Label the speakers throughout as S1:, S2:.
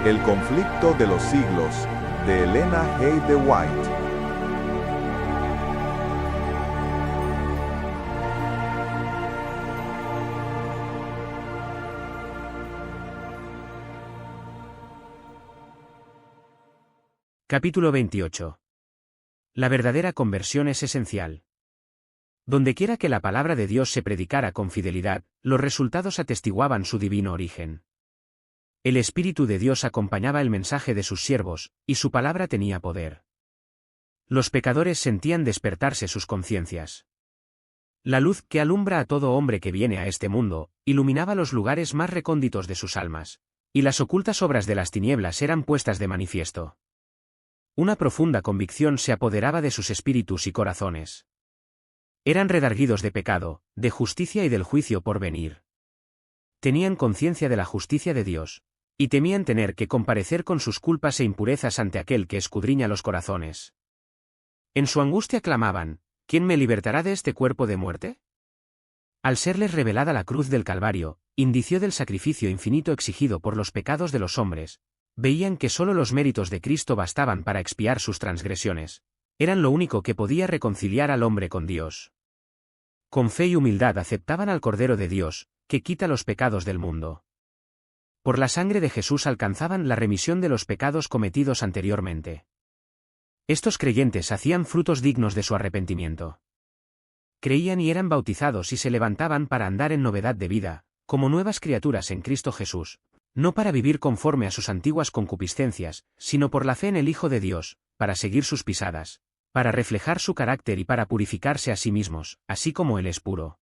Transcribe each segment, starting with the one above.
S1: El conflicto de los siglos, de Elena G. de White.
S2: Capítulo 28. La verdadera conversión es esencial. Dondequiera que la palabra de Dios se predicara con fidelidad, los resultados atestiguaban su divino origen. El Espíritu de Dios acompañaba el mensaje de sus siervos, y su palabra tenía poder. Los pecadores sentían despertarse sus conciencias. La luz que alumbra a todo hombre que viene a este mundo, iluminaba los lugares más recónditos de sus almas, y las ocultas obras de las tinieblas eran puestas de manifiesto. Una profunda convicción se apoderaba de sus espíritus y corazones. Eran redarguidos de pecado, de justicia y del juicio por venir. Tenían conciencia de la justicia de Dios, y temían tener que comparecer con sus culpas e impurezas ante aquel que escudriña los corazones. En su angustia clamaban: ¿quién me libertará de este cuerpo de muerte? Al serles revelada la cruz del Calvario, indicio del sacrificio infinito exigido por los pecados de los hombres, veían que sólo los méritos de Cristo bastaban para expiar sus transgresiones. Eran lo único que podía reconciliar al hombre con Dios. Con fe y humildad aceptaban al Cordero de Dios, que quita los pecados del mundo. Por la sangre de Jesús alcanzaban la remisión de los pecados cometidos anteriormente. Estos creyentes hacían frutos dignos de su arrepentimiento. Creían y eran bautizados y se levantaban para andar en novedad de vida, como nuevas criaturas en Cristo Jesús, no para vivir conforme a sus antiguas concupiscencias, sino por la fe en el Hijo de Dios, para seguir sus pisadas, para reflejar su carácter y para purificarse a sí mismos, así como Él es puro.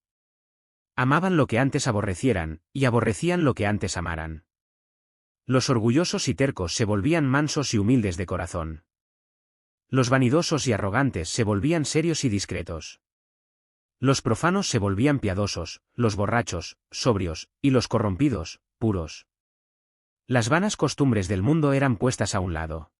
S2: Amaban lo que antes aborrecieran, y aborrecían lo que antes amaran. Los orgullosos y tercos se volvían mansos y humildes de corazón. Los vanidosos y arrogantes se volvían serios y discretos. Los profanos se volvían piadosos, los borrachos, sobrios, y los corrompidos, puros. Las vanas costumbres del mundo eran puestas a un lado.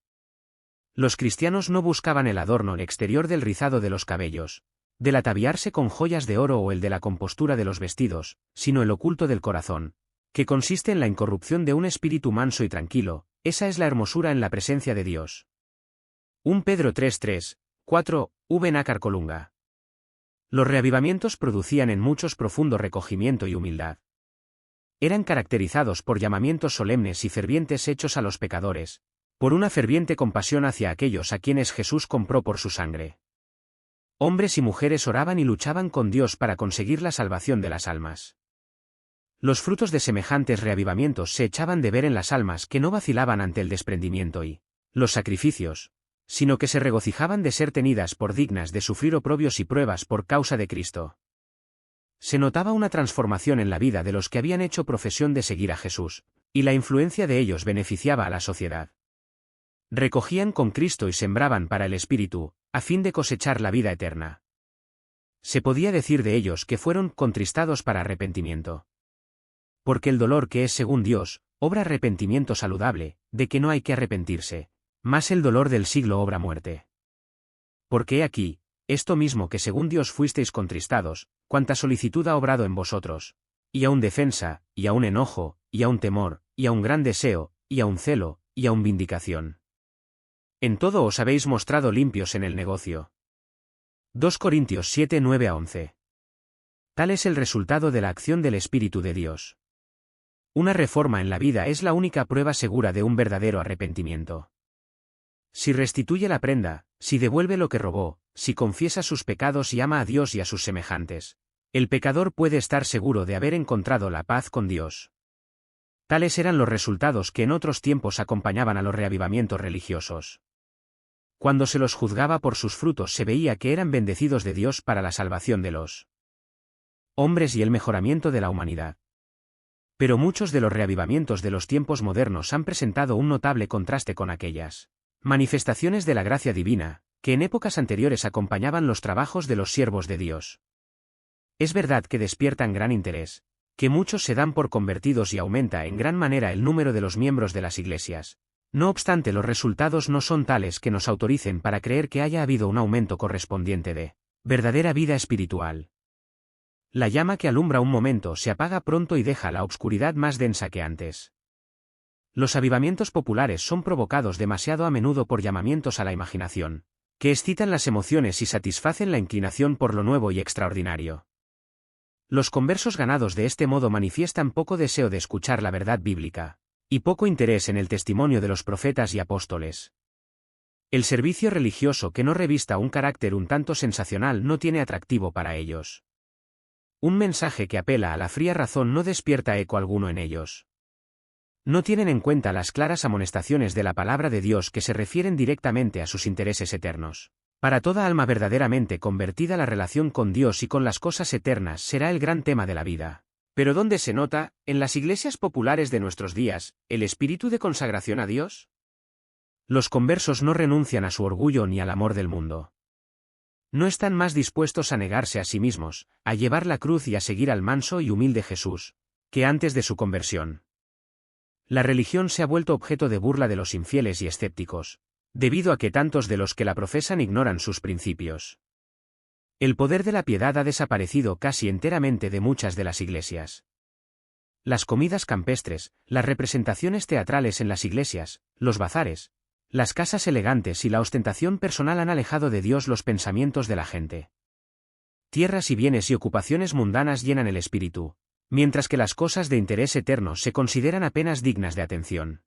S2: Los cristianos no buscaban el adorno exterior del rizado de los cabellos, del ataviarse con joyas de oro o el de la compostura de los vestidos, sino el oculto del corazón, que consiste en la incorrupción de un espíritu manso y tranquilo. Esa es la hermosura en la presencia de Dios. 1 Pedro 3:3, 4, v. Nácar Colunga. Los reavivamientos producían en muchos profundo recogimiento y humildad. Eran caracterizados por llamamientos solemnes y fervientes hechos a los pecadores, por una ferviente compasión hacia aquellos a quienes Jesús compró por su sangre. Hombres y mujeres oraban y luchaban con Dios para conseguir la salvación de las almas. Los frutos de semejantes reavivamientos se echaban de ver en las almas que no vacilaban ante el desprendimiento y los sacrificios, sino que se regocijaban de ser tenidas por dignas de sufrir oprobios y pruebas por causa de Cristo. Se notaba una transformación en la vida de los que habían hecho profesión de seguir a Jesús, y la influencia de ellos beneficiaba a la sociedad. Recogían con Cristo y sembraban para el Espíritu, a fin de cosechar la vida eterna. Se podía decir de ellos que fueron contristados para arrepentimiento. Porque el dolor que es según Dios, obra arrepentimiento saludable, de que no hay que arrepentirse, mas el dolor del siglo obra muerte. Porque he aquí, esto mismo que según Dios fuisteis contristados, cuanta solicitud ha obrado en vosotros, y aun defensa, y aun enojo, y aun temor, y aun gran deseo, y aun celo, y aun vindicación. En todo os habéis mostrado limpios en el negocio. 2 Corintios 7, 9-11. Tal es el resultado de la acción del Espíritu de Dios. Una reforma en la vida es la única prueba segura de un verdadero arrepentimiento. Si restituye la prenda, si devuelve lo que robó, si confiesa sus pecados y ama a Dios y a sus semejantes, el pecador puede estar seguro de haber encontrado la paz con Dios. Tales eran los resultados que en otros tiempos acompañaban a los reavivamientos religiosos. Cuando se los juzgaba por sus frutos se veía que eran bendecidos de Dios para la salvación de los hombres y el mejoramiento de la humanidad. Pero muchos de los reavivamientos de los tiempos modernos han presentado un notable contraste con aquellas manifestaciones de la gracia divina, que en épocas anteriores acompañaban los trabajos de los siervos de Dios. Es verdad que despiertan gran interés, que muchos se dan por convertidos y aumenta en gran manera el número de los miembros de las iglesias. No obstante, los resultados no son tales que nos autoricen para creer que haya habido un aumento correspondiente de verdadera vida espiritual. La llama que alumbra un momento se apaga pronto y deja la obscuridad más densa que antes. Los avivamientos populares son provocados demasiado a menudo por llamamientos a la imaginación, que excitan las emociones y satisfacen la inclinación por lo nuevo y extraordinario. Los conversos ganados de este modo manifiestan poco deseo de escuchar la verdad bíblica, y poco interés en el testimonio de los profetas y apóstoles. El servicio religioso que no revista un carácter un tanto sensacional no tiene atractivo para ellos. Un mensaje que apela a la fría razón no despierta eco alguno en ellos. No tienen en cuenta las claras amonestaciones de la palabra de Dios que se refieren directamente a sus intereses eternos. Para toda alma verdaderamente convertida, la relación con Dios y con las cosas eternas será el gran tema de la vida. Pero ¿dónde se nota, en las iglesias populares de nuestros días, el espíritu de consagración a Dios? Los conversos no renuncian a su orgullo ni al amor del mundo. No están más dispuestos a negarse a sí mismos, a llevar la cruz y a seguir al manso y humilde Jesús, que antes de su conversión. La religión se ha vuelto objeto de burla de los infieles y escépticos, debido a que tantos de los que la profesan ignoran sus principios. El poder de la piedad ha desaparecido casi enteramente de muchas de las iglesias. Las comidas campestres, las representaciones teatrales en las iglesias, los bazares, las casas elegantes y la ostentación personal han alejado de Dios los pensamientos de la gente. Tierras y bienes y ocupaciones mundanas llenan el espíritu, mientras que las cosas de interés eterno se consideran apenas dignas de atención.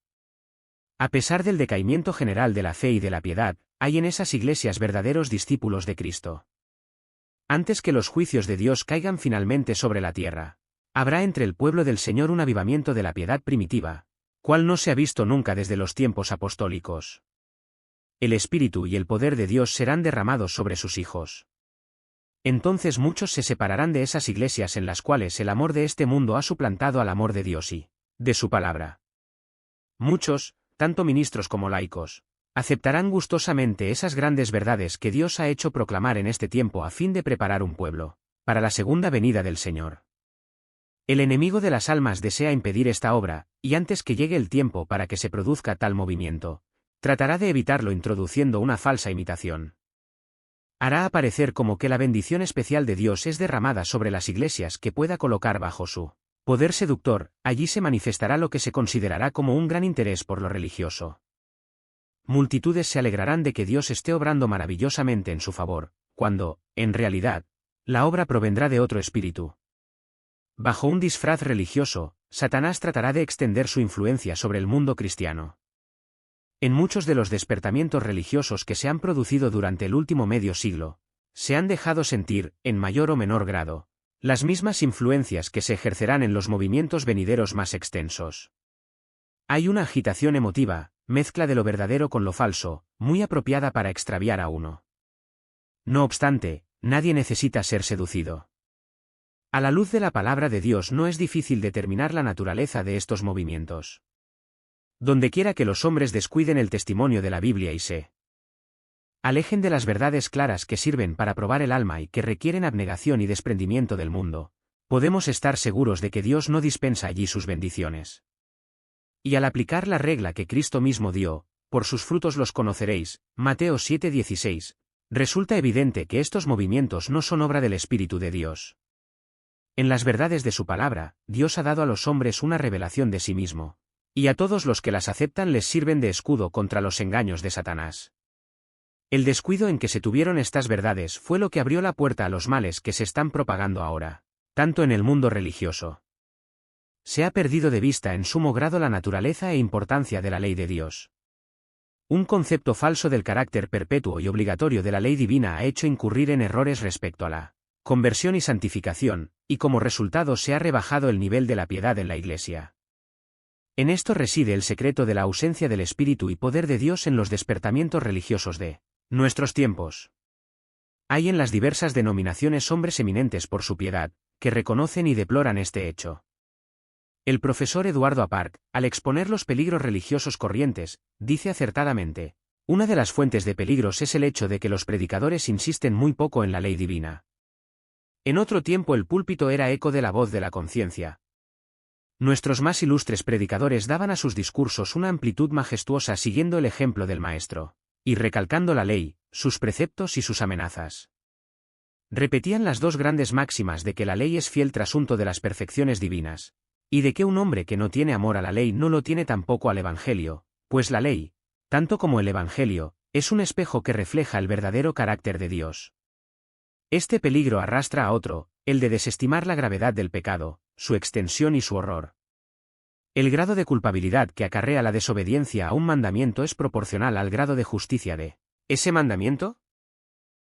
S2: A pesar del decaimiento general de la fe y de la piedad, hay en esas iglesias verdaderos discípulos de Cristo. Antes que los juicios de Dios caigan finalmente sobre la tierra, habrá entre el pueblo del Señor un avivamiento de la piedad primitiva, cual no se ha visto nunca desde los tiempos apostólicos. El Espíritu y el poder de Dios serán derramados sobre sus hijos. Entonces muchos se separarán de esas iglesias en las cuales el amor de este mundo ha suplantado al amor de Dios y de su palabra. Muchos, tanto ministros como laicos, aceptarán gustosamente esas grandes verdades que Dios ha hecho proclamar en este tiempo a fin de preparar un pueblo para la segunda venida del Señor. El enemigo de las almas desea impedir esta obra, y antes que llegue el tiempo para que se produzca tal movimiento, tratará de evitarlo introduciendo una falsa imitación. Hará aparecer como que la bendición especial de Dios es derramada sobre las iglesias que pueda colocar bajo su poder seductor. Allí se manifestará lo que se considerará como un gran interés por lo religioso. Multitudes se alegrarán de que Dios esté obrando maravillosamente en su favor, cuando, en realidad, la obra provendrá de otro espíritu. Bajo un disfraz religioso, Satanás tratará de extender su influencia sobre el mundo cristiano. En muchos de los despertamientos religiosos que se han producido durante el último medio siglo, se han dejado sentir, en mayor o menor grado, las mismas influencias que se ejercerán en los movimientos venideros más extensos. Hay una agitación emotiva, mezcla de lo verdadero con lo falso, muy apropiada para extraviar a uno. No obstante, nadie necesita ser seducido. A la luz de la palabra de Dios no es difícil determinar la naturaleza de estos movimientos. Dondequiera que los hombres descuiden el testimonio de la Biblia y se alejen de las verdades claras que sirven para probar el alma y que requieren abnegación y desprendimiento del mundo, podemos estar seguros de que Dios no dispensa allí sus bendiciones. Y al aplicar la regla que Cristo mismo dio, por sus frutos los conoceréis, Mateo 7:16, resulta evidente que estos movimientos no son obra del Espíritu de Dios. En las verdades de su palabra, Dios ha dado a los hombres una revelación de sí mismo, y a todos los que las aceptan les sirven de escudo contra los engaños de Satanás. El descuido en que se tuvieron estas verdades fue lo que abrió la puerta a los males que se están propagando ahora, tanto en el mundo religioso. Se ha perdido de vista en sumo grado la naturaleza e importancia de la ley de Dios. Un concepto falso del carácter perpetuo y obligatorio de la ley divina ha hecho incurrir en errores respecto a la conversión y santificación, y como resultado se ha rebajado el nivel de la piedad en la Iglesia. En esto reside el secreto de la ausencia del Espíritu y poder de Dios en los despertamientos religiosos de nuestros tiempos. Hay en las diversas denominaciones hombres eminentes por su piedad, que reconocen y deploran este hecho. El profesor Eduardo Aparc, al exponer los peligros religiosos corrientes, dice acertadamente: una de las fuentes de peligros es el hecho de que los predicadores insisten muy poco en la ley divina. En otro tiempo el púlpito era eco de la voz de la conciencia. Nuestros más ilustres predicadores daban a sus discursos una amplitud majestuosa siguiendo el ejemplo del Maestro, y recalcando la ley, sus preceptos y sus amenazas. Repetían las dos grandes máximas de que la ley es fiel trasunto de las perfecciones divinas, Y de que un hombre que no tiene amor a la ley no lo tiene tampoco al Evangelio, pues la ley, tanto como el Evangelio, es un espejo que refleja el verdadero carácter de Dios. Este peligro arrastra a otro, el de desestimar la gravedad del pecado, su extensión y su horror. El grado de culpabilidad que acarrea la desobediencia a un mandamiento es proporcional al grado de justicia de ese mandamiento.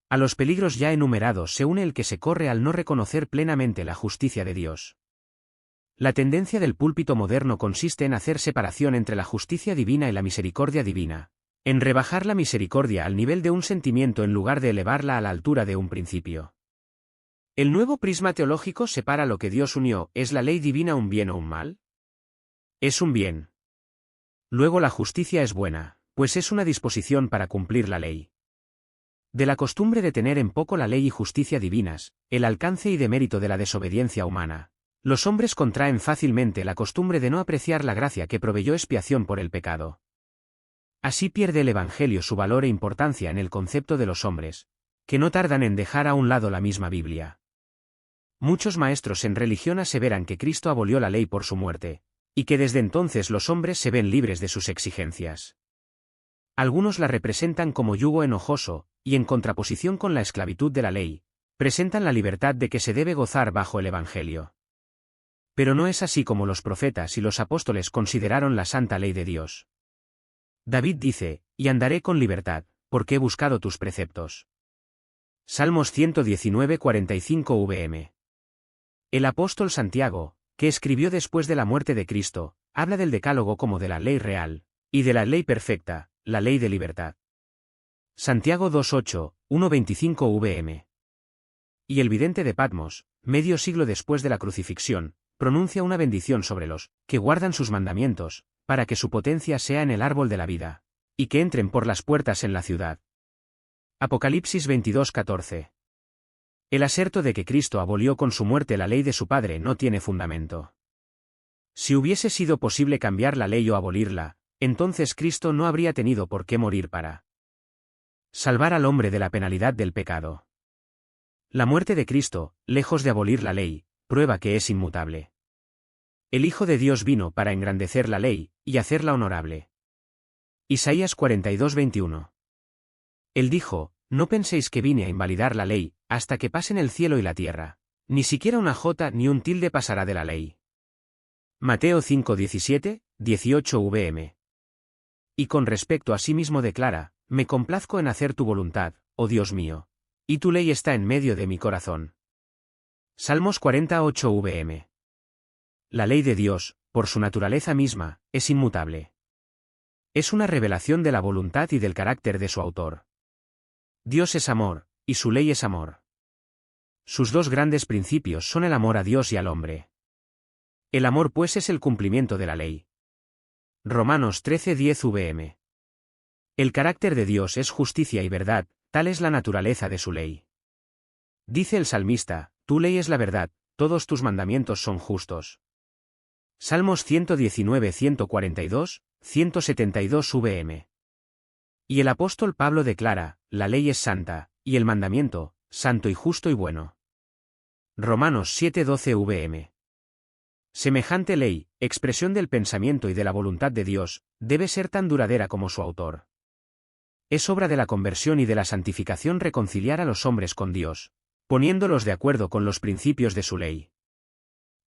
S2: A los peligros ya enumerados se une el que se corre al no reconocer plenamente la justicia de Dios. La tendencia del púlpito moderno consiste en hacer separación entre la justicia divina y la misericordia divina, en rebajar la misericordia al nivel de un sentimiento en lugar de elevarla a la altura de un principio. ¿El nuevo prisma teológico separa lo que Dios unió? ¿Es la ley divina un bien o un mal? Es un bien. Luego la justicia es buena, pues es una disposición para cumplir la ley. De la costumbre de tener en poco la ley y justicia divinas, el alcance y demérito de la desobediencia humana, los hombres contraen fácilmente la costumbre de no apreciar la gracia que proveyó expiación por el pecado. Así pierde el Evangelio su valor e importancia en el concepto de los hombres, que no tardan en dejar a un lado la misma Biblia. Muchos maestros en religión aseveran que Cristo abolió la ley por su muerte, y que desde entonces los hombres se ven libres de sus exigencias. Algunos la representan como yugo enojoso, y en contraposición con la esclavitud de la ley, presentan la libertad de que se debe gozar bajo el Evangelio. Pero no es así como los profetas y los apóstoles consideraron la santa ley de Dios. David dice, y andaré con libertad, porque he buscado tus preceptos. Salmos 119, 45 vm. El apóstol Santiago, que escribió después de la muerte de Cristo, habla del decálogo como de la ley real, y de la ley perfecta, la ley de libertad. Santiago 2:8, 1:25 vm. Y el vidente de Patmos, medio siglo después de la crucifixión, pronuncia una bendición sobre los que guardan sus mandamientos, para que su potencia sea en el árbol de la vida, y que entren por las puertas en la ciudad. Apocalipsis 22:14. El aserto de que Cristo abolió con su muerte la ley de su Padre no tiene fundamento. Si hubiese sido posible cambiar la ley o abolirla, entonces Cristo no habría tenido por qué morir para salvar al hombre de la penalidad del pecado. La muerte de Cristo, lejos de abolir la ley, prueba que es inmutable. El Hijo de Dios vino para engrandecer la ley, y hacerla honorable. Isaías 42:21. Él dijo, no penséis que vine a invalidar la ley, hasta que pasen el cielo y la tierra. Ni siquiera una jota ni un tilde pasará de la ley. Mateo 5:17, 18 vm. Y con respecto a sí mismo declara, me complazco en hacer tu voluntad, oh Dios mío. Y tu ley está en medio de mi corazón. Salmos 48 vm. La ley de Dios, por su naturaleza misma, es inmutable. Es una revelación de la voluntad y del carácter de su autor. Dios es amor, y su ley es amor. Sus dos grandes principios son el amor a Dios y al hombre. El amor pues es el cumplimiento de la ley. Romanos 13:10 vm. El carácter de Dios es justicia y verdad, tal es la naturaleza de su ley. Dice el salmista, tu ley es la verdad, todos tus mandamientos son justos. Salmos 119, 142, 172 vm. Y el apóstol Pablo declara, la ley es santa, y el mandamiento, santo y justo y bueno. Romanos 7:12 vm. Semejante ley, expresión del pensamiento y de la voluntad de Dios, debe ser tan duradera como su autor. Es obra de la conversión y de la santificación reconciliar a los hombres con Dios, poniéndolos de acuerdo con los principios de su ley.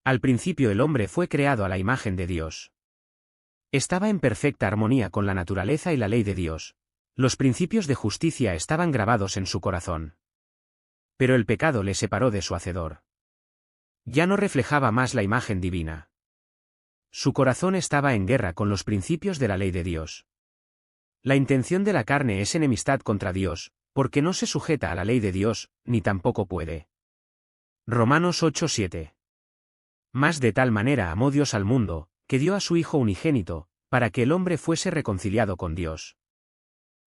S2: Al principio el hombre fue creado a la imagen de Dios. Estaba en perfecta armonía con la naturaleza y la ley de Dios. Los principios de justicia estaban grabados en su corazón. Pero el pecado le separó de su Hacedor. Ya no reflejaba más la imagen divina. Su corazón estaba en guerra con los principios de la ley de Dios. La intención de la carne es enemistad contra Dios, porque no se sujeta a la ley de Dios, ni tampoco puede. Romanos 8:7. Mas de tal manera amó Dios al mundo, que dio a su Hijo unigénito, para que el hombre fuese reconciliado con Dios.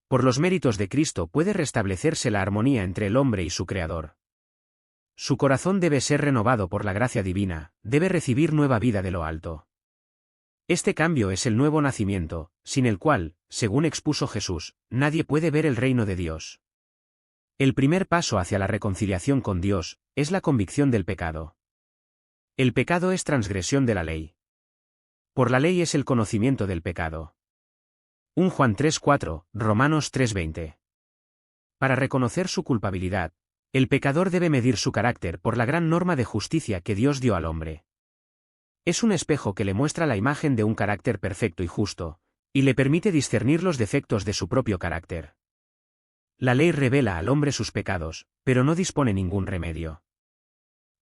S2: Por los méritos de Cristo puede restablecerse la armonía entre el hombre y su Creador. Su corazón debe ser renovado por la gracia divina, debe recibir nueva vida de lo alto. Este cambio es el nuevo nacimiento, sin el cual, según expuso Jesús, nadie puede ver el reino de Dios. El primer paso hacia la reconciliación con Dios, es la convicción del pecado. El pecado es transgresión de la ley. Por la ley es el conocimiento del pecado. 1 Juan 3:4, Romanos 3:20. Para reconocer su culpabilidad, el pecador debe medir su carácter por la gran norma de justicia que Dios dio al hombre. Es un espejo que le muestra la imagen de un carácter perfecto y justo, y le permite discernir los defectos de su propio carácter. La ley revela al hombre sus pecados, pero no dispone ningún remedio.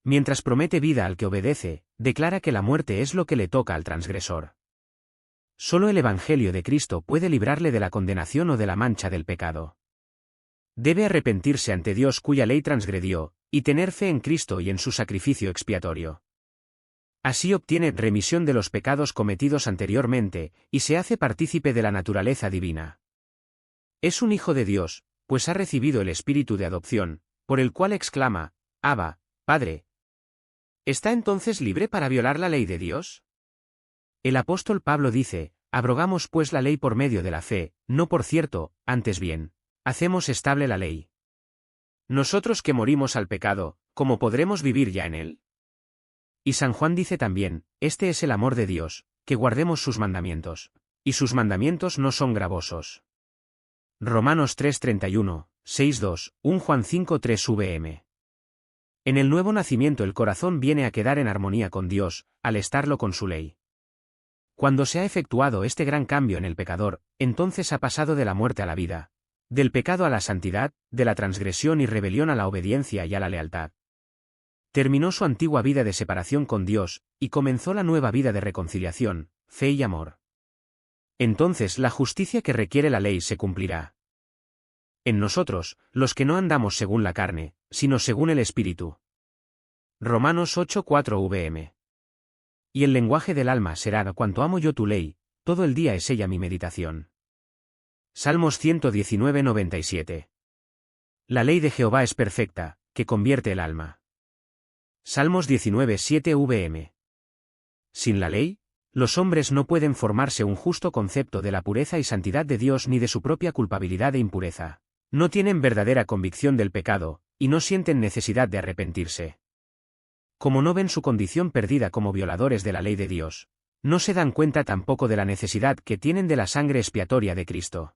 S2: Mientras promete vida al que obedece, declara que la muerte es lo que le toca al transgresor. Solo el Evangelio de Cristo puede librarle de la condenación o de la mancha del pecado. Debe arrepentirse ante Dios cuya ley transgredió, y tener fe en Cristo y en su sacrificio expiatorio. Así obtiene remisión de los pecados cometidos anteriormente, y se hace partícipe de la naturaleza divina. Es un hijo de Dios, pues ha recibido el espíritu de adopción, por el cual exclama, Abba, Padre. ¿Está entonces libre para violar la ley de Dios? El apóstol Pablo dice, abrogamos pues la ley por medio de la fe, no por cierto, antes bien, hacemos estable la ley. Nosotros que morimos al pecado, ¿cómo podremos vivir ya en él? Y San Juan dice también, este es el amor de Dios, que guardemos sus mandamientos. Y sus mandamientos no son gravosos. Romanos 3:31, 6:2, 1 Juan 5:3 vm. En el nuevo nacimiento el corazón viene a quedar en armonía con Dios, al estarlo con su ley. Cuando se ha efectuado este gran cambio en el pecador, entonces ha pasado de la muerte a la vida, del pecado a la santidad, de la transgresión y rebelión a la obediencia y a la lealtad. Terminó su antigua vida de separación con Dios, y comenzó la nueva vida de reconciliación, fe y amor. Entonces la justicia que requiere la ley se cumplirá. En nosotros, los que no andamos según la carne, sino según el Espíritu. Romanos 8:4 vm. Y el lenguaje del alma será: cuanto amo yo tu ley, todo el día es ella mi meditación. Salmos 119:97. La ley de Jehová es perfecta, que convierte el alma. Salmos 19:7 vm. Sin la ley, los hombres no pueden formarse un justo concepto de la pureza y santidad de Dios ni de su propia culpabilidad e impureza. No tienen verdadera convicción del pecado, y no sienten necesidad de arrepentirse. Como no ven su condición perdida como violadores de la ley de Dios, no se dan cuenta tampoco de la necesidad que tienen de la sangre expiatoria de Cristo.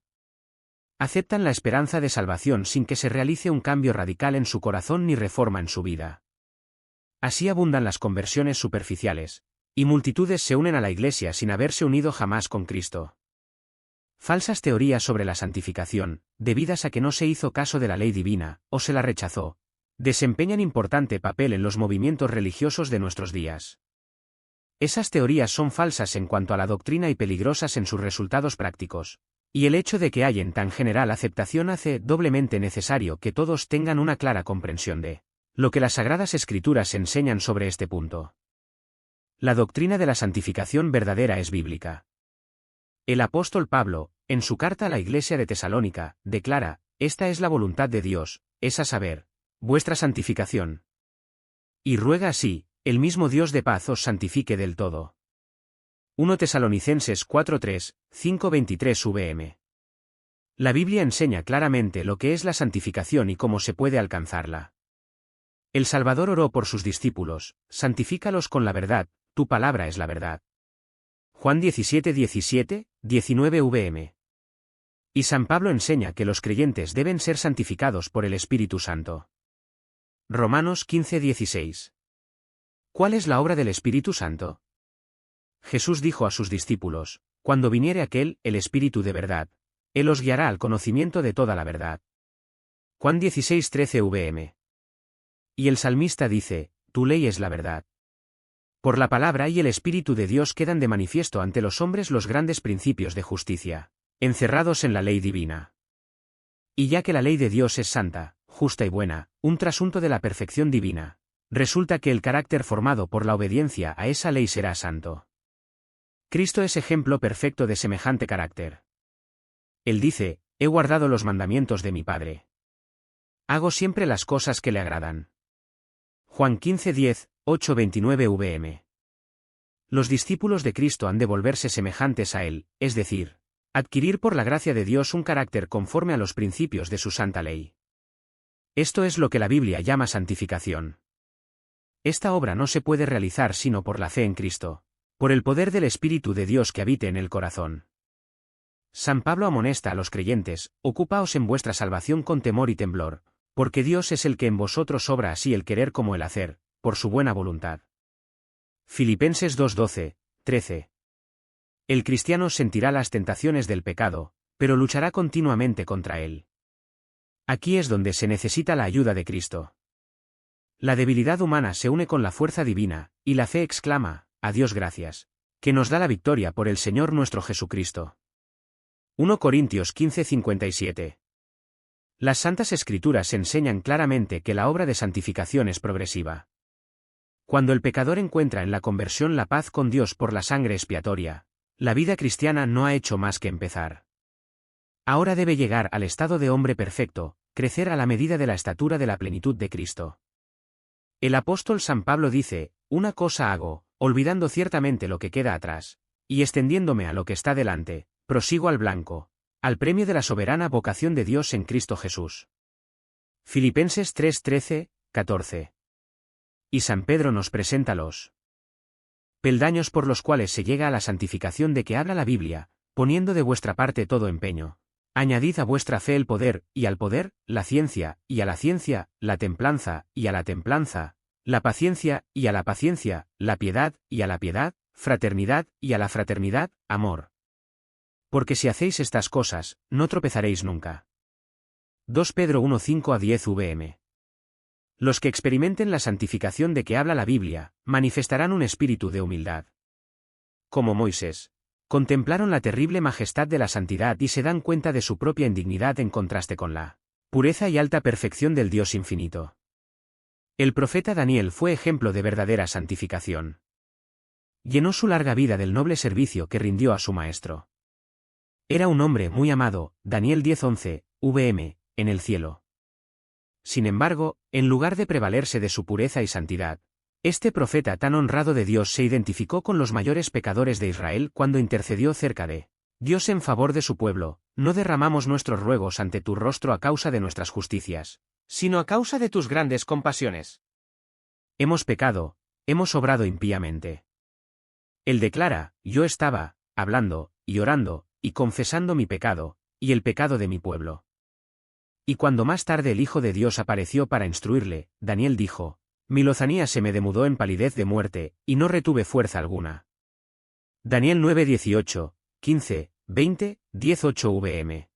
S2: Aceptan la esperanza de salvación sin que se realice un cambio radical en su corazón ni reforma en su vida. Así abundan las conversiones superficiales, y multitudes se unen a la Iglesia sin haberse unido jamás con Cristo. Falsas teorías sobre la santificación, debidas a que no se hizo caso de la ley divina, o se la rechazó, desempeñan importante papel en los movimientos religiosos de nuestros días. Esas teorías son falsas en cuanto a la doctrina y peligrosas en sus resultados prácticos, y el hecho de que hayan tan general aceptación hace doblemente necesario que todos tengan una clara comprensión de lo que las Sagradas Escrituras enseñan sobre este punto. La doctrina de la santificación verdadera es bíblica. El apóstol Pablo, en su carta a la Iglesia de Tesalónica, declara, esta es la voluntad de Dios, es a saber, vuestra santificación. Y ruega así, el mismo Dios de paz os santifique del todo. 1 Tesalonicenses 4:3, 5:23 vm. La Biblia enseña claramente lo que es la santificación y cómo se puede alcanzarla. El Salvador oró por sus discípulos, santifícalos con la verdad, tu palabra es la verdad. Juan 17:17, 19 vm. Y San Pablo enseña que los creyentes deben ser santificados por el Espíritu Santo. Romanos 15:16. ¿Cuál es la obra del Espíritu Santo? Jesús dijo a sus discípulos, cuando viniere aquel, el Espíritu de verdad, Él os guiará al conocimiento de toda la verdad. Juan 16:13 vm. Y el salmista dice, tu ley es la verdad. Por la palabra y el Espíritu de Dios quedan de manifiesto ante los hombres los grandes principios de justicia, encerrados en la ley divina. Y ya que la ley de Dios es santa, justa y buena, un trasunto de la perfección divina, resulta que el carácter formado por la obediencia a esa ley será santo. Cristo es ejemplo perfecto de semejante carácter. Él dice, he guardado los mandamientos de mi Padre. Hago siempre las cosas que le agradan. Juan 15:10, 8:29 vm. Los discípulos de Cristo han de volverse semejantes a Él, es decir, adquirir por la gracia de Dios un carácter conforme a los principios de su santa ley. Esto es lo que la Biblia llama santificación. Esta obra no se puede realizar sino por la fe en Cristo, por el poder del Espíritu de Dios que habite en el corazón. San Pablo amonesta a los creyentes: ocupaos en vuestra salvación con temor y temblor, porque Dios es el que en vosotros obra así el querer como el hacer, por su buena voluntad. Filipenses 2:12, 13. El cristiano sentirá las tentaciones del pecado, pero luchará continuamente contra él. Aquí es donde se necesita la ayuda de Cristo. La debilidad humana se une con la fuerza divina, y la fe exclama: a Dios gracias, que nos da la victoria por el Señor nuestro Jesucristo. 1 Corintios 15:57. Las Santas Escrituras enseñan claramente que la obra de santificación es progresiva. Cuando el pecador encuentra en la conversión la paz con Dios por la sangre expiatoria, la vida cristiana no ha hecho más que empezar. Ahora debe llegar al estado de hombre perfecto, crecer a la medida de la estatura de la plenitud de Cristo. El apóstol San Pablo dice: una cosa hago, olvidando ciertamente lo que queda atrás, y extendiéndome a lo que está delante, prosigo al blanco, al premio de la soberana vocación de Dios en Cristo Jesús. Filipenses 3:13, 14. Y San Pedro nos presenta los peldaños por los cuales se llega a la santificación de que habla la Biblia: poniendo de vuestra parte todo empeño. Añadid a vuestra fe el poder, y al poder, la ciencia, y a la ciencia, la templanza, y a la templanza, la paciencia, y a la paciencia, la piedad, y a la piedad, fraternidad, y a la fraternidad, amor. Porque si hacéis estas cosas, no tropezaréis nunca. 2 Pedro 1:5-10 vm. Los que experimenten la santificación de que habla la Biblia, manifestarán un espíritu de humildad. Como Moisés, contemplaron la terrible majestad de la santidad y se dan cuenta de su propia indignidad en contraste con la pureza y alta perfección del Dios infinito. El profeta Daniel fue ejemplo de verdadera santificación. Llenó su larga vida del noble servicio que rindió a su maestro. Era un hombre muy amado, Daniel 10:11, vm, en el cielo. Sin embargo, en lugar de prevalerse de su pureza y santidad, este profeta tan honrado de Dios se identificó con los mayores pecadores de Israel cuando intercedió cerca de Dios en favor de su pueblo: no derramamos nuestros ruegos ante tu rostro a causa de nuestras justicias, sino a causa de tus grandes compasiones. Hemos pecado, hemos obrado impíamente. Él declara: yo estaba hablando, y orando, y confesando mi pecado, y el pecado de mi pueblo. Y cuando más tarde el Hijo de Dios apareció para instruirle, Daniel dijo: mi lozanía se me demudó en palidez de muerte, y no retuve fuerza alguna. Daniel 9:18, 15, 20, 18 vm.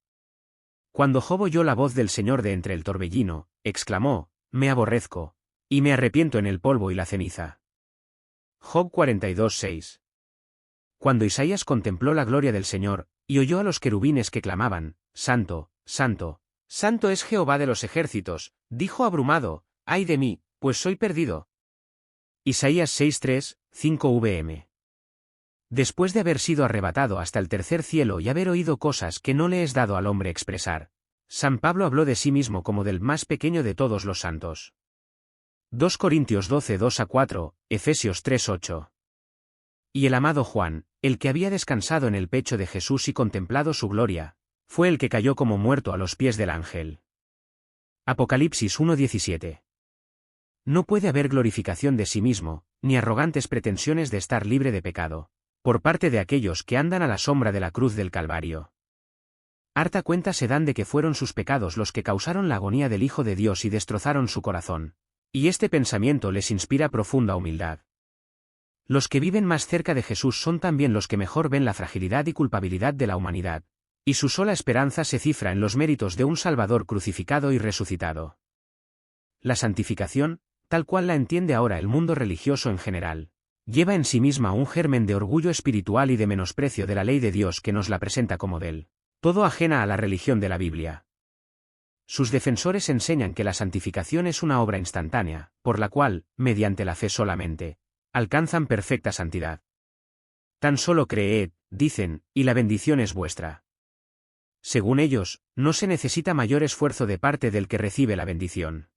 S2: Cuando Job oyó la voz del Señor de entre el torbellino, exclamó: me aborrezco, y me arrepiento en el polvo y la ceniza. Job 42:6. Cuando Isaías contempló la gloria del Señor, y oyó a los querubines que clamaban: Santo, Santo, Santo es Jehová de los ejércitos, dijo abrumado: ¡ay de mí, pues soy perdido! Isaías 6:3, 5 vm. Después de haber sido arrebatado hasta el tercer cielo y haber oído cosas que no le es dado al hombre expresar, San Pablo habló de sí mismo como del más pequeño de todos los santos. 2 Corintios 12:2-4, Efesios 3:8. Y el amado Juan, el que había descansado en el pecho de Jesús y contemplado su gloria, fue el que cayó como muerto a los pies del ángel. Apocalipsis 1:17. No puede haber glorificación de sí mismo, ni arrogantes pretensiones de estar libre de pecado, por parte de aquellos que andan a la sombra de la cruz del Calvario. Harta cuenta se dan de que fueron sus pecados los que causaron la agonía del Hijo de Dios y destrozaron su corazón, y este pensamiento les inspira profunda humildad. Los que viven más cerca de Jesús son también los que mejor ven la fragilidad y culpabilidad de la humanidad, y su sola esperanza se cifra en los méritos de un Salvador crucificado y resucitado. La santificación, tal cual la entiende ahora el mundo religioso en general, lleva en sí misma un germen de orgullo espiritual y de menosprecio de la ley de Dios que nos la presenta como del todo ajena a la religión de la Biblia. Sus defensores enseñan que la santificación es una obra instantánea, por la cual, mediante la fe solamente, alcanzan perfecta santidad. Tan solo creed, dicen, y la bendición es vuestra. Según ellos, no se necesita mayor esfuerzo de parte del que recibe la bendición.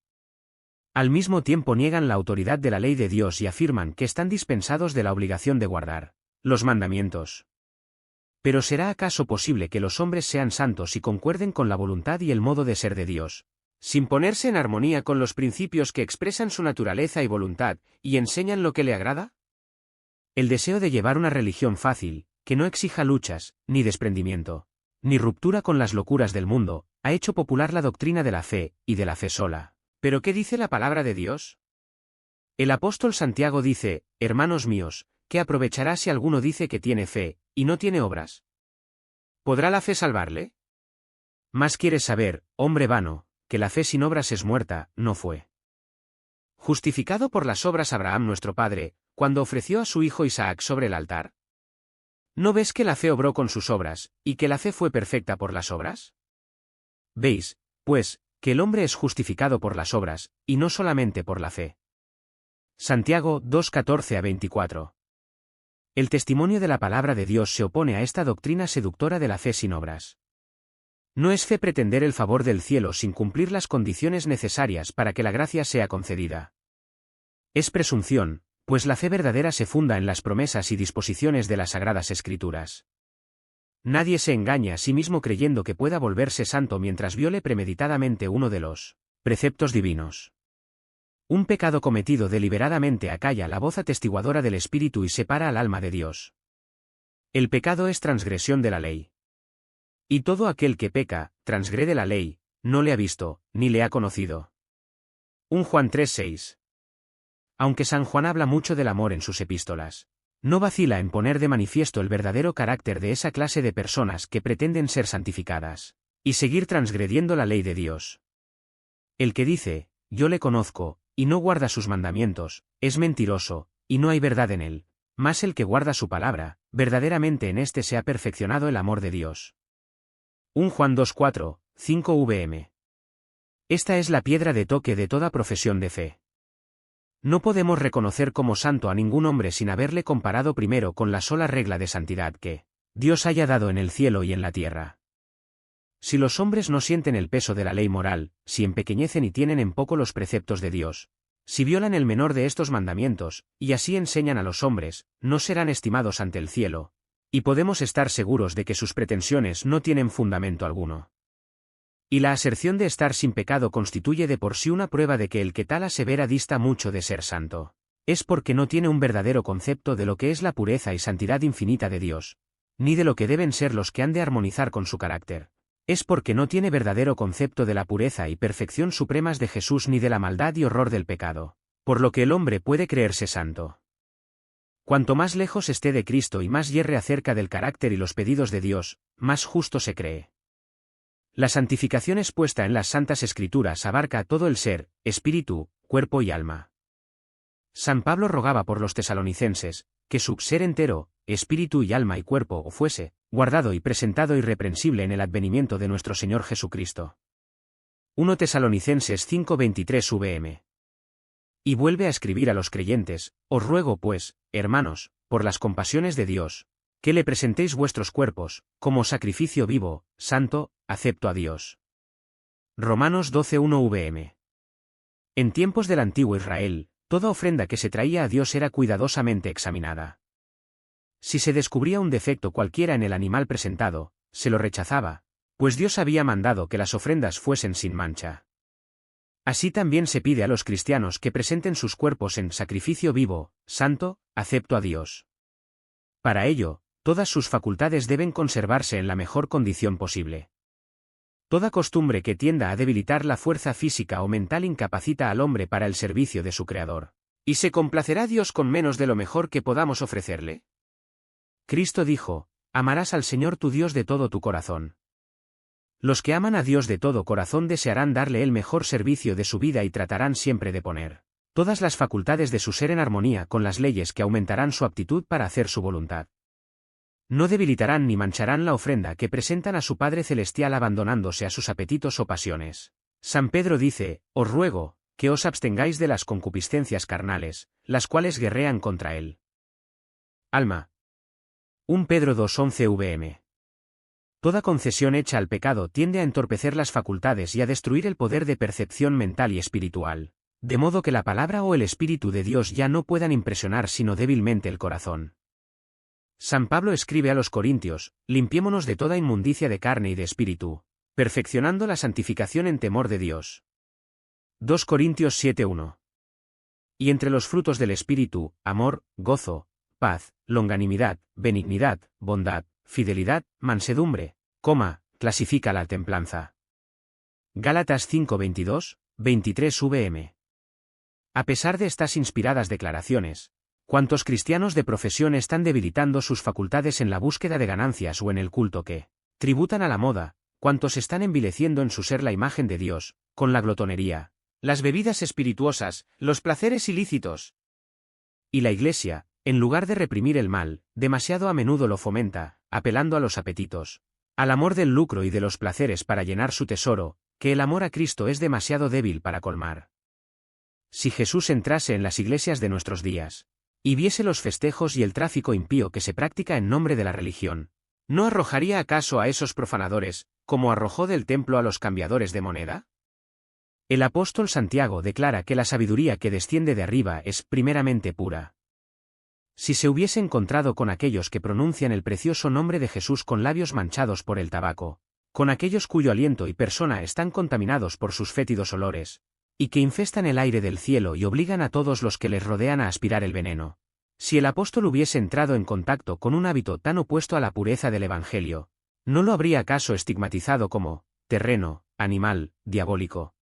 S2: Al mismo tiempo niegan la autoridad de la ley de Dios y afirman que están dispensados de la obligación de guardar los mandamientos. Pero ¿será acaso posible que los hombres sean santos y concuerden con la voluntad y el modo de ser de Dios, sin ponerse en armonía con los principios que expresan su naturaleza y voluntad, y enseñan lo que le agrada? El deseo de llevar una religión fácil, que no exija luchas, ni desprendimiento, ni ruptura con las locuras del mundo, ha hecho popular la doctrina de la fe, y de la fe sola. ¿Pero qué dice la palabra de Dios? El apóstol Santiago dice, hermanos míos, ¿qué aprovechará si alguno dice que tiene fe, y no tiene obras? ¿Podrá la fe salvarle? Más quieres saber, hombre vano, que la fe sin obras es muerta, no fue justificado por las obras Abraham nuestro padre, cuando ofreció a su hijo Isaac sobre el altar. ¿No ves que la fe obró con sus obras, y que la fe fue perfecta por las obras? Veis, pues, que el hombre es justificado por las obras, y no solamente por la fe. Santiago 2:14-24. El testimonio de la palabra de Dios se opone a esta doctrina seductora de la fe sin obras. No es fe pretender el favor del cielo sin cumplir las condiciones necesarias para que la gracia sea concedida. Es presunción, pues la fe verdadera se funda en las promesas y disposiciones de las Sagradas Escrituras. Nadie se engaña a sí mismo creyendo que pueda volverse santo mientras viole premeditadamente uno de los preceptos divinos. Un pecado cometido deliberadamente acalla la voz atestiguadora del Espíritu y separa al alma de Dios. El pecado es transgresión de la ley. Y todo aquel que peca, transgrede la ley, no le ha visto, ni le ha conocido. 1 Juan 3:6. Aunque San Juan habla mucho del amor en sus epístolas, no vacila en poner de manifiesto el verdadero carácter de esa clase de personas que pretenden ser santificadas, y seguir transgrediendo la ley de Dios. El que dice, yo le conozco, y no guarda sus mandamientos, es mentiroso, y no hay verdad en él, mas el que guarda su palabra, verdaderamente en éste se ha perfeccionado el amor de Dios. 1 Juan 2:4, 5 vm. Esta es la piedra de toque de toda profesión de fe. No podemos reconocer como santo a ningún hombre sin haberle comparado primero con la sola regla de santidad que Dios haya dado en el cielo y en la tierra. Si los hombres no sienten el peso de la ley moral, si empequeñecen y tienen en poco los preceptos de Dios, si violan el menor de estos mandamientos, y así enseñan a los hombres, no serán estimados ante el cielo, y podemos estar seguros de que sus pretensiones no tienen fundamento alguno. Y la aserción de estar sin pecado constituye de por sí una prueba de que el que tal asevera dista mucho de ser santo. Es porque no tiene un verdadero concepto de lo que es la pureza y santidad infinita de Dios, ni de lo que deben ser los que han de armonizar con su carácter. Es porque no tiene verdadero concepto de la pureza y perfección supremas de Jesús ni de la maldad y horror del pecado, por lo que el hombre puede creerse santo. Cuanto más lejos esté de Cristo y más yerre acerca del carácter y los pedidos de Dios, más justo se cree. La santificación expuesta en las Santas Escrituras abarca todo el ser, espíritu, cuerpo y alma. San Pablo rogaba por los tesalonicenses, que su ser entero, espíritu y alma y cuerpo fuese guardado y presentado irreprensible en el advenimiento de nuestro Señor Jesucristo. 1 Tesalonicenses 5:23 vm. Y vuelve a escribir a los creyentes, os ruego pues, hermanos, por las compasiones de Dios, que le presentéis vuestros cuerpos, como sacrificio vivo, santo, acepto a Dios. Romanos 12:1 vm. En tiempos del antiguo Israel, toda ofrenda que se traía a Dios era cuidadosamente examinada. Si se descubría un defecto cualquiera en el animal presentado, se lo rechazaba, pues Dios había mandado que las ofrendas fuesen sin mancha. Así también se pide a los cristianos que presenten sus cuerpos en sacrificio vivo, santo, acepto a Dios. Para ello, todas sus facultades deben conservarse en la mejor condición posible. Toda costumbre que tienda a debilitar la fuerza física o mental incapacita al hombre para el servicio de su Creador. ¿Y se complacerá Dios con menos de lo mejor que podamos ofrecerle? Cristo dijo, amarás al Señor tu Dios de todo tu corazón. Los que aman a Dios de todo corazón desearán darle el mejor servicio de su vida y tratarán siempre de poner todas las facultades de su ser en armonía con las leyes que aumentarán su aptitud para hacer su voluntad. No debilitarán ni mancharán la ofrenda que presentan a su Padre Celestial abandonándose a sus apetitos o pasiones. San Pedro dice, os ruego, que os abstengáis de las concupiscencias carnales, las cuales guerrean contra él. Alma. 1 Pedro 2:11 vm. Toda concesión hecha al pecado tiende a entorpecer las facultades y a destruir el poder de percepción mental y espiritual, de modo que la palabra o el Espíritu de Dios ya no puedan impresionar sino débilmente el corazón. San Pablo escribe a los Corintios, limpiémonos de toda inmundicia de carne y de espíritu, perfeccionando la santificación en temor de Dios. 2 Corintios 7:1. Y entre los frutos del Espíritu, amor, gozo, paz, longanimidad, benignidad, bondad, fidelidad, mansedumbre, clasifica la templanza. Gálatas 5:22, 23 vm. A pesar de estas inspiradas declaraciones, ¿cuántos cristianos de profesión están debilitando sus facultades en la búsqueda de ganancias o en el culto que tributan a la moda? ¿Cuántos están envileciendo en su ser la imagen de Dios, con la glotonería, las bebidas espirituosas, los placeres ilícitos? Y la Iglesia, en lugar de reprimir el mal, demasiado a menudo lo fomenta, apelando a los apetitos, al amor del lucro y de los placeres para llenar su tesoro, que el amor a Cristo es demasiado débil para colmar. Si Jesús entrase en las iglesias de nuestros días, y viese los festejos y el tráfico impío que se practica en nombre de la religión, ¿no arrojaría acaso a esos profanadores, como arrojó del templo a los cambiadores de moneda? El apóstol Santiago declara que la sabiduría que desciende de arriba es primeramente pura. Si se hubiese encontrado con aquellos que pronuncian el precioso nombre de Jesús con labios manchados por el tabaco, con aquellos cuyo aliento y persona están contaminados por sus fétidos olores, y que infestan el aire del cielo y obligan a todos los que les rodean a aspirar el veneno. Si el apóstol hubiese entrado en contacto con un hábito tan opuesto a la pureza del Evangelio, ¿no lo habría acaso estigmatizado como terreno, animal, diabólico?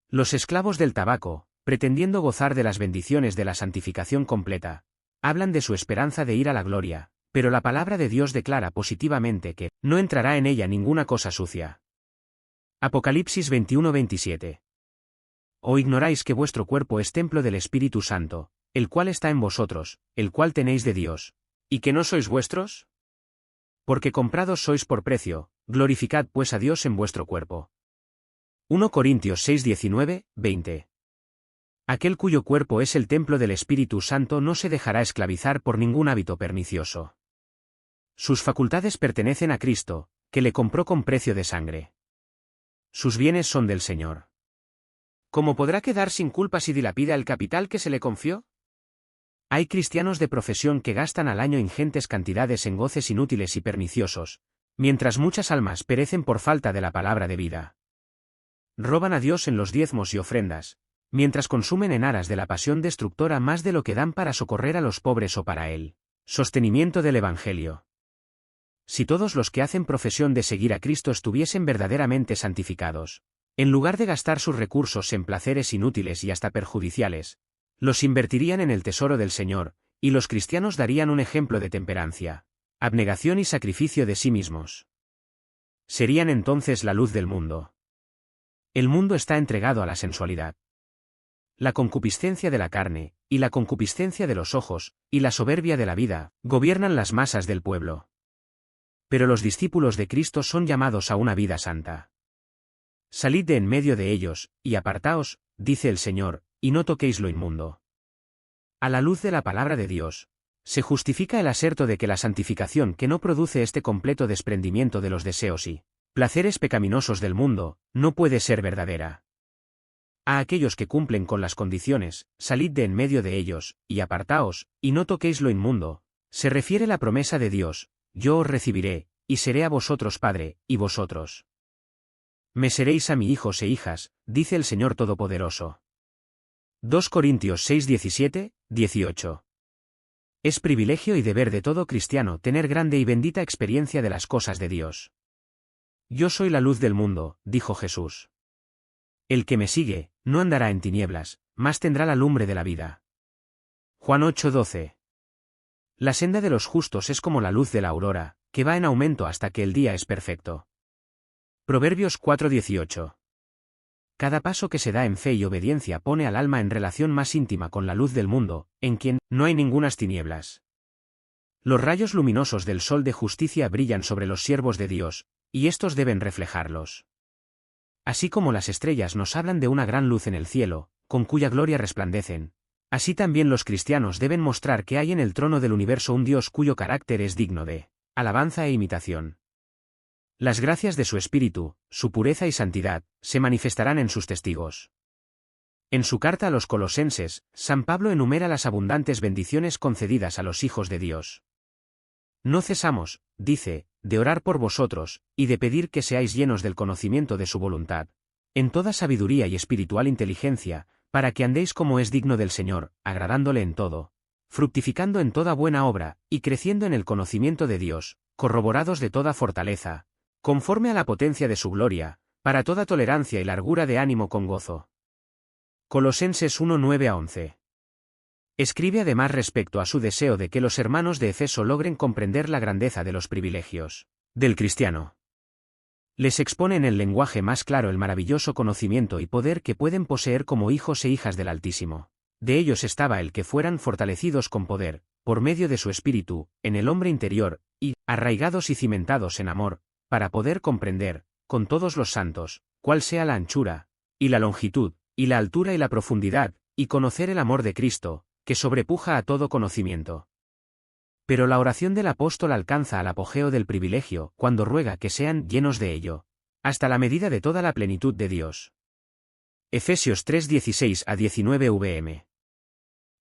S2: Los esclavos del tabaco, pretendiendo gozar de las bendiciones de la santificación completa, hablan de su esperanza de ir a la gloria, pero la palabra de Dios declara positivamente que no entrará en ella ninguna cosa sucia. Apocalipsis 21:27. ¿O ignoráis que vuestro cuerpo es templo del Espíritu Santo, el cual está en vosotros, el cual tenéis de Dios, y que no sois vuestros? Porque comprados sois por precio, glorificad pues a Dios en vuestro cuerpo. 1 Corintios 6:19, 20. Aquel cuyo cuerpo es el templo del Espíritu Santo no se dejará esclavizar por ningún hábito pernicioso. Sus facultades pertenecen a Cristo, que le compró con precio de sangre. Sus bienes son del Señor. ¿Cómo podrá quedar sin culpa si dilapida el capital que se le confió? Hay cristianos de profesión que gastan al año ingentes cantidades en goces inútiles y perniciosos, mientras muchas almas perecen por falta de la palabra de vida. Roban a Dios en los diezmos y ofrendas, mientras consumen en aras de la pasión destructora más de lo que dan para socorrer a los pobres o para el sostenimiento del Evangelio. Si todos los que hacen profesión de seguir a Cristo estuviesen verdaderamente santificados, en lugar de gastar sus recursos en placeres inútiles y hasta perjudiciales, los invertirían en el tesoro del Señor, y los cristianos darían un ejemplo de temperancia, abnegación y sacrificio de sí mismos. Serían entonces la luz del mundo. El mundo está entregado a la sensualidad. La concupiscencia de la carne, y la concupiscencia de los ojos, y la soberbia de la vida, gobiernan las masas del pueblo. Pero los discípulos de Cristo son llamados a una vida santa. Salid de en medio de ellos, y apartaos, dice el Señor, y no toquéis lo inmundo. A la luz de la palabra de Dios, se justifica el aserto de que la santificación que no produce este completo desprendimiento de los deseos y placeres pecaminosos del mundo, no puede ser verdadera. A aquellos que cumplen con las condiciones, salid de en medio de ellos, y apartaos, y no toquéis lo inmundo, se refiere la promesa de Dios: yo os recibiré, y seré a vosotros padre, y vosotros me seréis a mí hijos e hijas, dice el Señor Todopoderoso. 2 Corintios 6:17, 18. Es privilegio y deber de todo cristiano tener grande y bendita experiencia de las cosas de Dios. Yo soy la luz del mundo, dijo Jesús. El que me sigue, no andará en tinieblas, mas tendrá la lumbre de la vida. Juan 8:12. La senda de los justos es como la luz de la aurora, que va en aumento hasta que el día es perfecto. Proverbios 4:18. Cada paso que se da en fe y obediencia pone al alma en relación más íntima con la luz del mundo, en quien no hay ningunas tinieblas. Los rayos luminosos del sol de justicia brillan sobre los siervos de Dios, y éstos deben reflejarlos. Así como las estrellas nos hablan de una gran luz en el cielo, con cuya gloria resplandecen, así también los cristianos deben mostrar que hay en el trono del universo un Dios cuyo carácter es digno de alabanza e imitación. Las gracias de su espíritu, su pureza y santidad, se manifestarán en sus testigos. En su carta a los Colosenses, San Pablo enumera las abundantes bendiciones concedidas a los hijos de Dios. No cesamos, dice, de orar por vosotros, y de pedir que seáis llenos del conocimiento de su voluntad, en toda sabiduría y espiritual inteligencia, para que andéis como es digno del Señor, agradándole en todo, fructificando en toda buena obra, y creciendo en el conocimiento de Dios, corroborados de toda fortaleza, conforme a la potencia de su gloria, para toda tolerancia y largura de ánimo con gozo. Colosenses 1:9-11. Escribe además respecto a su deseo de que los hermanos de Efeso logren comprender la grandeza de los privilegios del cristiano. Les expone en el lenguaje más claro el maravilloso conocimiento y poder que pueden poseer como hijos e hijas del Altísimo. De ellos estaba el que fueran fortalecidos con poder, por medio de su espíritu, en el hombre interior, y, arraigados y cimentados en amor, para poder comprender, con todos los santos, cuál sea la anchura, y la longitud, y la altura y la profundidad, y conocer el amor de Cristo, que sobrepuja a todo conocimiento. Pero la oración del apóstol alcanza al apogeo del privilegio cuando ruega que sean llenos de ello, hasta la medida de toda la plenitud de Dios. Efesios 3:16-19 vm.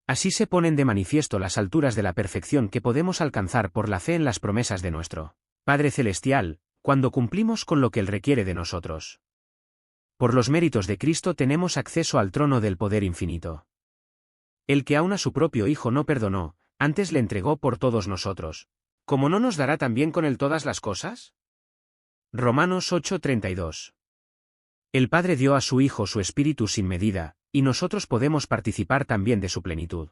S2: Así se ponen de manifiesto las alturas de la perfección que podemos alcanzar por la fe en las promesas de nuestro Padre Celestial, cuando cumplimos con lo que Él requiere de nosotros. Por los méritos de Cristo tenemos acceso al trono del poder infinito. El que aun a su propio Hijo no perdonó, antes le entregó por todos nosotros. ¿Cómo no nos dará también con él todas las cosas? Romanos 8:32. El Padre dio a su Hijo su Espíritu sin medida, y nosotros podemos participar también de su plenitud.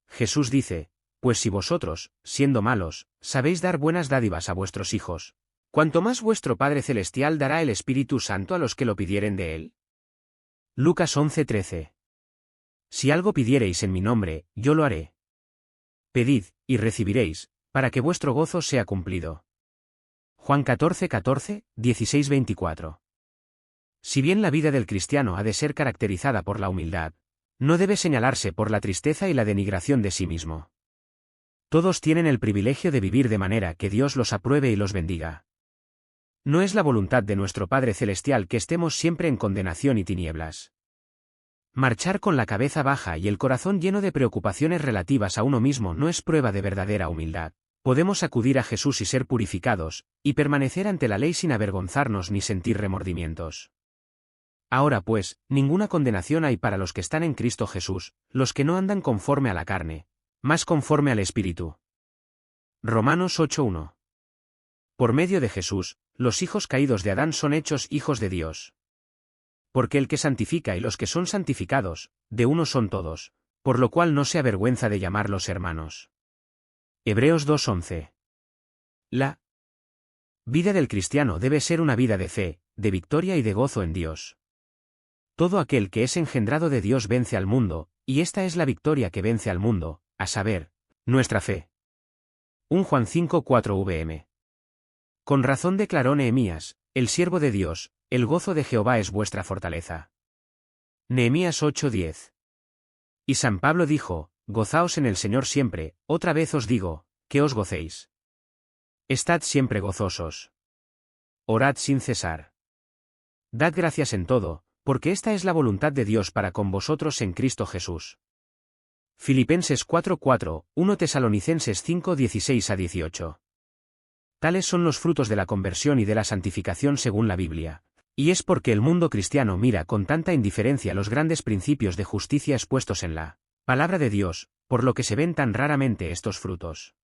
S2: Jesús dice, pues si vosotros, siendo malos, sabéis dar buenas dádivas a vuestros hijos, ¿cuánto más vuestro Padre Celestial dará el Espíritu Santo a los que lo pidieren de él? Lucas 11:13. Si algo pidiereis en mi nombre, yo lo haré. Pedid, y recibiréis, para que vuestro gozo sea cumplido. Juan 14:14, 16:24. Si bien la vida del cristiano ha de ser caracterizada por la humildad, no debe señalarse por la tristeza y la denigración de sí mismo. Todos tienen el privilegio de vivir de manera que Dios los apruebe y los bendiga. No es la voluntad de nuestro Padre Celestial que estemos siempre en condenación y tinieblas. Marchar con la cabeza baja y el corazón lleno de preocupaciones relativas a uno mismo no es prueba de verdadera humildad. Podemos acudir a Jesús y ser purificados, y permanecer ante la ley sin avergonzarnos ni sentir remordimientos. Ahora pues, ninguna condenación hay para los que están en Cristo Jesús, los que no andan conforme a la carne, más conforme al Espíritu. Romanos 8:1. Por medio de Jesús, los hijos caídos de Adán son hechos hijos de Dios. Porque el que santifica y los que son santificados, de uno son todos, por lo cual no se avergüenza de llamarlos hermanos. Hebreos 2:11. La vida del cristiano debe ser una vida de fe, de victoria y de gozo en Dios. Todo aquel que es engendrado de Dios vence al mundo, y esta es la victoria que vence al mundo, a saber, nuestra fe. 1 Juan 5:4 vm. Con razón declaró Nehemías, el siervo de Dios, el gozo de Jehová es vuestra fortaleza. Nehemías 8:10. Y San Pablo dijo, gozaos en el Señor siempre, otra vez os digo, que os gocéis. Estad siempre gozosos. Orad sin cesar. Dad gracias en todo, porque esta es la voluntad de Dios para con vosotros en Cristo Jesús. Filipenses 4:4, 1 Tesalonicenses 5:16-18. Tales son los frutos de la conversión y de la santificación según la Biblia. Y es porque el mundo cristiano mira con tanta indiferencia los grandes principios de justicia expuestos en la palabra de Dios, por lo que se ven tan raramente estos frutos.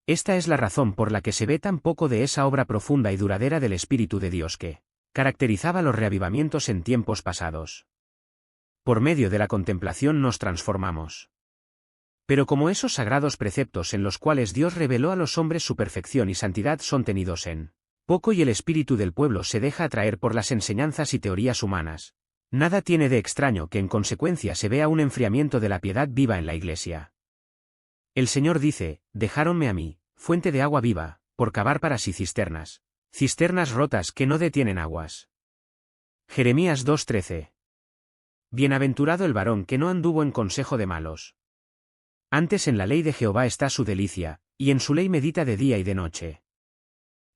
S2: Esta es la razón por la que se ve tan poco de esa obra profunda y duradera del Espíritu de Dios que caracterizaba los reavivamientos en tiempos pasados. Por medio de la contemplación nos transformamos. Pero como esos sagrados preceptos en los cuales Dios reveló a los hombres su perfección y santidad son tenidos en poco y el espíritu del pueblo se deja atraer por las enseñanzas y teorías humanas, nada tiene de extraño que en consecuencia se vea un enfriamiento de la piedad viva en la Iglesia. El Señor dice, dejáronme a mí, fuente de agua viva, por cavar para sí cisternas, cisternas rotas que no detienen aguas. Jeremías 2:13. Bienaventurado el varón que no anduvo en consejo de malos. Antes en la ley de Jehová está su delicia, y en su ley medita de día y de noche.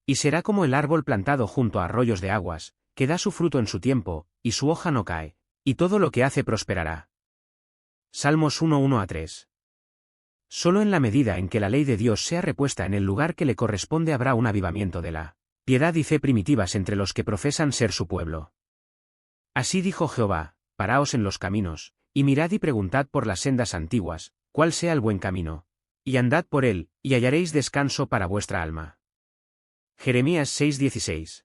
S2: Y será como el árbol plantado junto a arroyos de aguas, que da su fruto en su tiempo, y su hoja no cae, y todo lo que hace prosperará. Salmos 1:1-3. Solo en la medida en que la ley de Dios sea repuesta en el lugar que le corresponde habrá un avivamiento de la piedad y fe primitivas entre los que profesan ser su pueblo. Así dijo Jehová, paraos en los caminos, y mirad y preguntad por las sendas antiguas, cuál sea el buen camino. Y andad por él, y hallaréis descanso para vuestra alma. Jeremías 6:16.